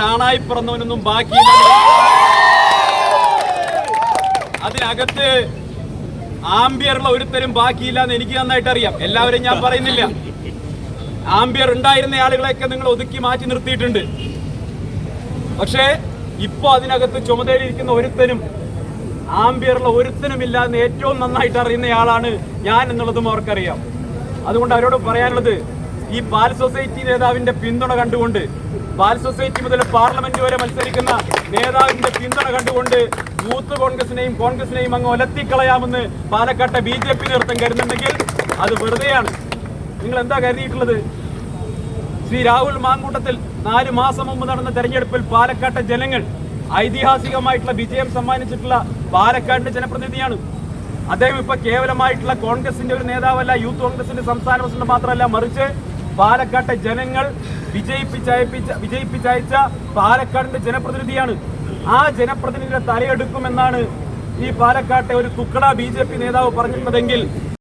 ആണായി പിറന്നവനൊന്നും ബാക്കിയില്ല. അതിനകത്ത് ആംബിയറുള്ള ഒരുത്തരും ബാക്കിയില്ല എന്ന് എനിക്ക് നന്നായിട്ട് അറിയാം. എല്ലാവരും ഞാൻ പറയുന്നില്ല. ആംബിയർ ഉണ്ടായിരുന്ന ആളുകളെയൊക്കെ നിങ്ങൾ ഒതുക്കി മാറ്റി നിർത്തിയിട്ടുണ്ട്. പക്ഷേ ഇപ്പൊ അതിനകത്ത് ചുമതലയിരിക്കുന്ന ഒരുത്തനും ആംബിയറുള്ള ഒരുത്തനുമില്ല എന്ന് ഏറ്റവും നന്നായിട്ട് അറിയുന്നയാളാണ് ഞാൻ എന്നുള്ളതും അവർക്കറിയാം. അതുകൊണ്ട് അവരോട് പറയാനുള്ളത്, ഈ ബാൽ സൊസൈറ്റി നേതാവിന്റെ പിന്തുണ കണ്ടുകൊണ്ട്, ബാൽ സൊസൈറ്റി മുതൽ പാർലമെന്റ് വരെ മത്സരിക്കുന്ന നേതാവിന്റെ പിന്തുണ കണ്ടുകൊണ്ട് യൂത്ത് കോൺഗ്രസിനെയും അങ്ങ് ഒലത്തിക്കളയാമെന്ന് പാലക്കാട്ടെ BJP നേതൃത്വം കരുതുന്നുണ്ടെങ്കിൽ അത് വെറുതെയാണ്. നിങ്ങൾ എന്താ കരുതിയിട്ടുള്ളത്? ശ്രീ രാഹുൽ മാങ്കൂട്ടത്തിൽ 4 മാസം മുമ്പ് നടന്ന തെരഞ്ഞെടുപ്പിൽ പാലക്കാട്ടെ ജനങ്ങൾ ഐതിഹാസികമായിട്ടുള്ള വിജയം സമ്മാനിച്ചിട്ടുള്ള പാലക്കാടിന്റെ ജനപ്രതിനിധിയാണ്. അദ്ദേഹം ഇപ്പൊ കേവലമായിട്ടുള്ള കോൺഗ്രസിന്റെ ഒരു നേതാവല്ല, യൂത്ത് കോൺഗ്രസിന്റെ സംസ്ഥാന പ്രസിഡന്റ് മാത്രമല്ല, മറിച്ച് പാലക്കാട്ടെ ജനങ്ങൾ വിജയിപ്പിച്ചയച്ച പാലക്കാടിന്റെ ജനപ്രതിനിധിയാണ്. ആ ജനപ്രതിനിധിയുടെ തലയെടുക്കുമെന്നാണ് ഈ പാലക്കാട്ടെ ഒരു തുക്കട BJP നേതാവ് പറഞ്ഞിട്ടുള്ളതെങ്കിൽ